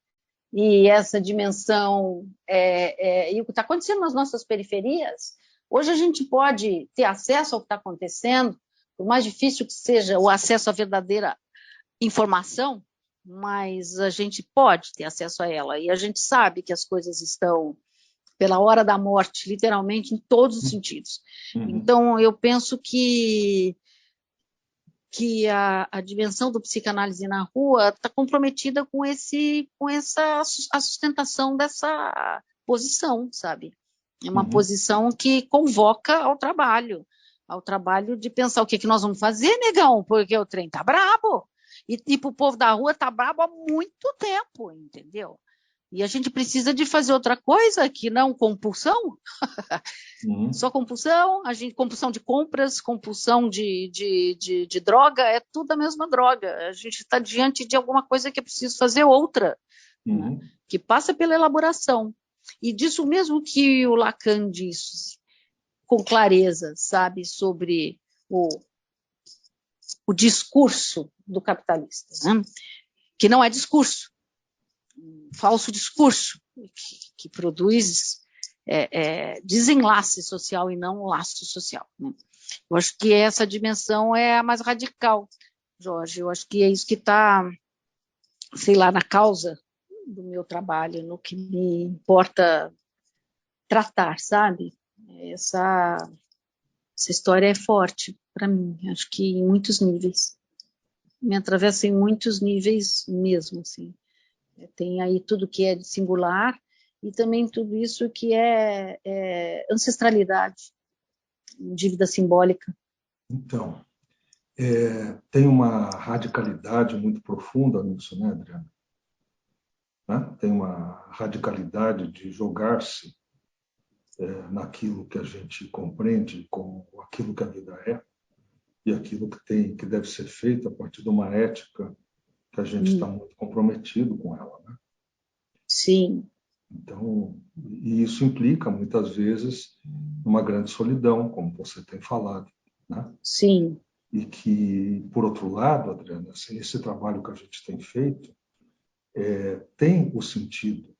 e essa dimensão, e o que está acontecendo nas nossas periferias. Hoje a gente pode ter acesso ao que está acontecendo, por mais difícil que seja o acesso à verdadeira informação, mas a gente pode ter acesso a ela, e a gente sabe que as coisas estão pela hora da morte, literalmente, em todos os sentidos. Então, eu penso que a dimensão do psicanálise na rua está comprometida com essa a sustentação dessa posição, sabe? É uma posição que convoca ao trabalho de pensar o que nós vamos fazer, negão, porque o trem tá brabo, e para o povo da rua tá brabo há muito tempo, entendeu? E a gente precisa de fazer outra coisa que não compulsão. Só compulsão, compulsão de compras, compulsão de droga, é tudo a mesma droga. A gente está diante de alguma coisa que é preciso fazer outra, né? Que passa pela elaboração. E disso mesmo que o Lacan disse com clareza, sabe, sobre o discurso do capitalista, né? Que não é discurso, um falso discurso, que produz desenlace social e não laço social, né? Eu acho que essa dimensão é a mais radical, Jorge. Eu acho que é isso que está, sei lá, na causa do meu trabalho, no que me importa tratar, sabe? Essa história é forte para mim, acho que em muitos níveis. Me atravessa em muitos níveis mesmo, assim. Tem aí tudo que é de singular e também tudo isso que é ancestralidade, dívida simbólica. Então, tem uma radicalidade muito profunda nisso, né, Adriana? Né? Tem uma radicalidade de jogar-se naquilo que a gente compreende como aquilo que a vida é e aquilo que deve ser feito a partir de uma ética que a gente está muito comprometido com ela, né? Sim. Então, e isso implica muitas vezes uma grande solidão, como você tem falado, né? Sim. E que, por outro lado, Adriana, assim, esse trabalho que a gente tem feito tem o sentido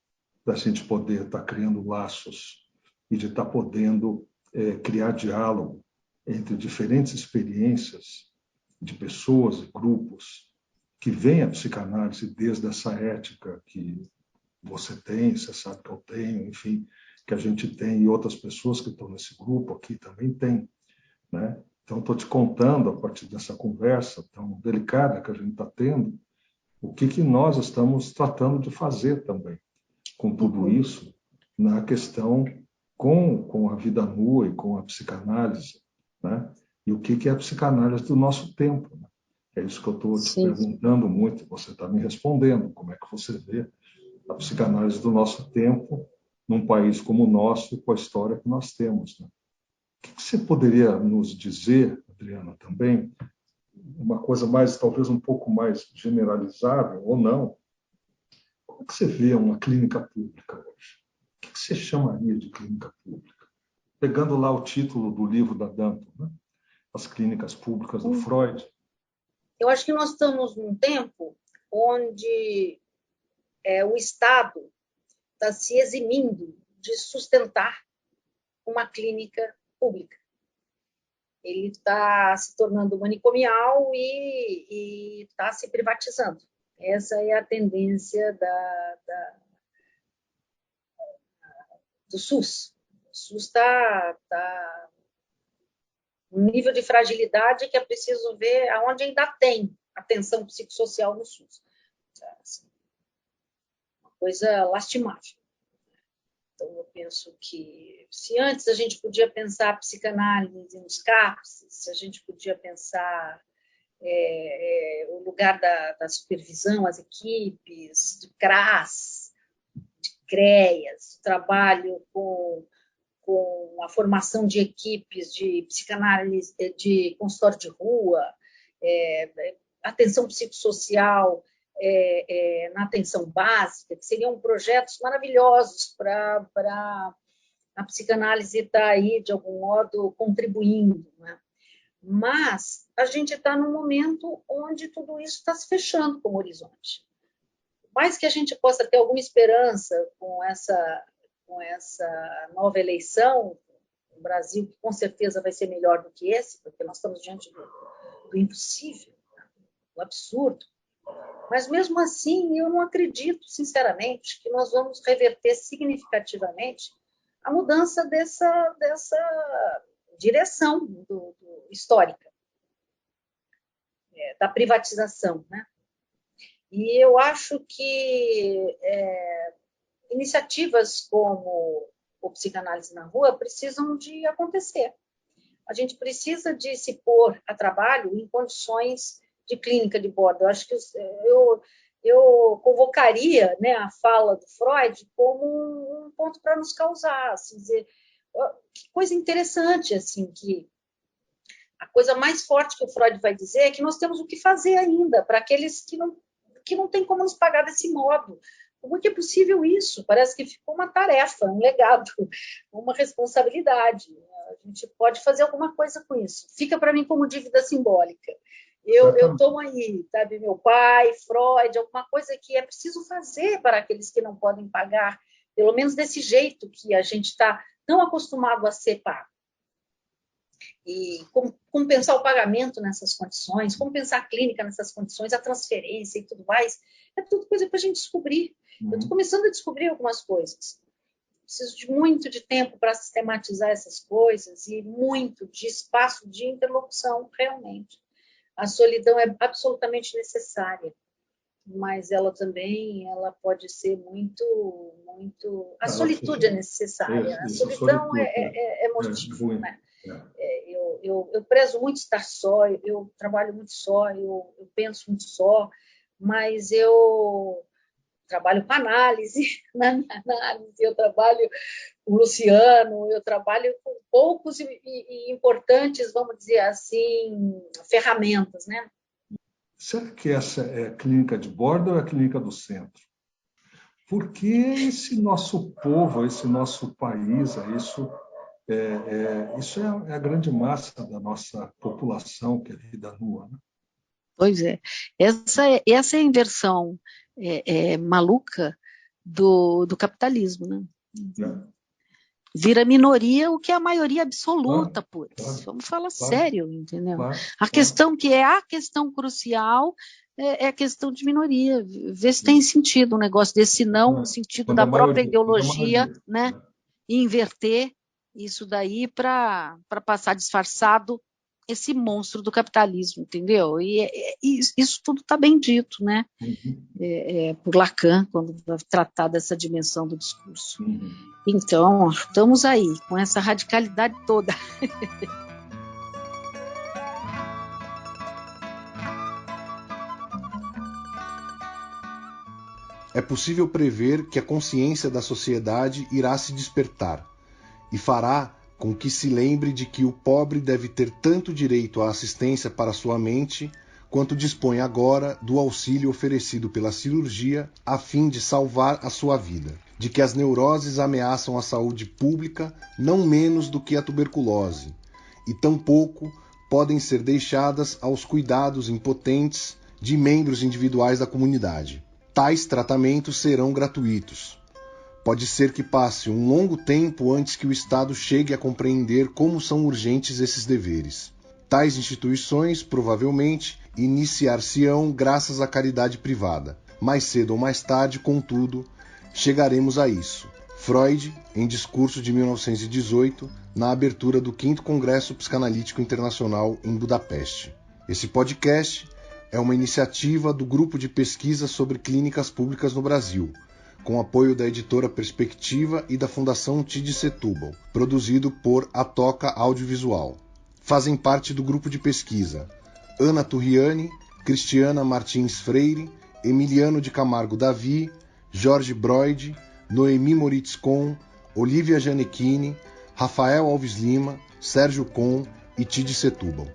da gente poder estar criando laços e de estar podendo criar diálogo entre diferentes experiências de pessoas e grupos que veem a psicanálise desde essa ética que você tem, você sabe que eu tenho, enfim, que a gente tem e outras pessoas que estão nesse grupo aqui também têm, né? Então, estou te contando, a partir dessa conversa tão delicada que a gente está tendo, o que nós estamos tratando de fazer também com tudo isso na questão com a vida nua e com a psicanálise, né? E o que é a psicanálise do nosso tempo, né? É isso que eu estou te perguntando muito, você está me respondendo. Como é que você vê a psicanálise do nosso tempo num país como o nosso, com a história que nós temos, né? O que você poderia nos dizer, Adriana, também, uma coisa mais, talvez um pouco mais generalizável, ou não, como é que você vê uma clínica pública hoje? O que você chamaria de clínica pública? Pegando lá o título do livro da Danton, né? As Clínicas Públicas do Freud. Eu acho que nós estamos num tempo onde o Estado está se eximindo de sustentar uma clínica pública. ele está se tornando manicomial e está se privatizando. Essa é a tendência do SUS. O SUS está um nível de fragilidade que é preciso ver aonde ainda tem atenção psicossocial no SUS. Assim, uma coisa lastimável. Então, eu penso que se antes a gente podia pensar a psicanálise nos CAPS, se a gente podia pensar o lugar da supervisão, as equipes, de CRAS, de CREAS, trabalho com a formação de equipes de psicanálise, de consultório de rua, atenção psicossocial na atenção básica, que seriam projetos maravilhosos para a psicanálise estar aí, de algum modo, contribuindo, né? Mas a gente está num momento onde tudo isso está se fechando como horizonte. Mais que a gente possa ter alguma esperança com essa nova eleição, o Brasil, que com certeza vai ser melhor do que esse, porque nós estamos diante do impossível, do absurdo. Mas, mesmo assim, eu não acredito, sinceramente, que nós vamos reverter significativamente a mudança dessa direção histórica, da privatização, né? E eu acho que iniciativas como o Psicanálise na Rua precisam de acontecer. A gente precisa de se pôr a trabalho em condições de clínica de bordo. Eu acho que eu convocaria, né, a fala do Freud como um ponto para nos causar, assim, dizer, que coisa interessante, assim, que a coisa mais forte que o Freud vai dizer é que nós temos o que fazer ainda para aqueles que não têm como nos pagar desse modo. Como é que é possível isso? Parece que ficou uma tarefa, um legado, uma responsabilidade. A gente pode fazer alguma coisa com isso. Fica para mim como dívida simbólica. Eu tomo aí, sabe, meu pai, Freud, alguma coisa que é preciso fazer para aqueles que não podem pagar, pelo menos desse jeito que a gente está tão acostumado a ser pago. E como pensar o pagamento nessas condições, como pensar a clínica nessas condições, a transferência e tudo mais, é tudo coisa para a gente descobrir. Eu estou começando a descobrir algumas coisas. Preciso de muito de tempo para sistematizar essas coisas e muito de espaço de interlocução, realmente. A solidão é absolutamente necessária, mas ela pode ser muito... A solitude é necessária. A solidão é mortífera, né? Eu prezo muito estar só, eu trabalho muito só, eu penso muito só, mas eu trabalho com análise, na minha análise, eu trabalho com o Luciano, eu trabalho com poucos e importantes, vamos dizer assim, ferramentas, né? Será que essa é a clínica de bordo ou é a clínica do centro? Porque esse nosso povo, esse nosso país, isso é a grande massa da nossa população, que é vida nua, né? Pois é. Essa é a inversão maluca do capitalismo, né? Vira minoria o que é a maioria absoluta, claro. Vamos falar sério, entendeu? A questão que é a questão crucial é a questão de minoria. Vê se tem sentido um negócio desse, não no sentido da própria ideologia, né? E inverter isso daí para passar disfarçado esse monstro do capitalismo, entendeu? E isso tudo está bem dito, né? Por Lacan, quando vai tratar dessa dimensão do discurso. Então, estamos aí, com essa radicalidade toda. É possível prever que a consciência da sociedade irá se despertar e fará com que se lembre de que o pobre deve ter tanto direito à assistência para sua mente, quanto dispõe agora do auxílio oferecido pela cirurgia a fim de salvar a sua vida, de que as neuroses ameaçam a saúde pública não menos do que a tuberculose, e tampouco podem ser deixadas aos cuidados impotentes de membros individuais da comunidade. Tais tratamentos serão gratuitos. Pode ser que passe um longo tempo antes que o Estado chegue a compreender como são urgentes esses deveres. Tais instituições, provavelmente, iniciar-se-ão graças à caridade privada. Mais cedo ou mais tarde, contudo, chegaremos a isso. Freud, em discurso de 1918, na abertura do 5º Congresso Psicanalítico Internacional em Budapeste. Esse podcast é uma iniciativa do Grupo de Pesquisa sobre Clínicas Públicas no Brasil, com apoio da editora Perspectiva e da Fundação TID Setúbal, produzido por A Toca Audiovisual. Fazem parte do grupo de pesquisa Ana Turriani, Cristiana Martins Freire, Emiliano de Camargo Davi, Jorge Broide, Noemi Moritz Kohn, Olivia Gianecchini, Rafael Alves Lima, Sérgio Kohn e TID Setúbal.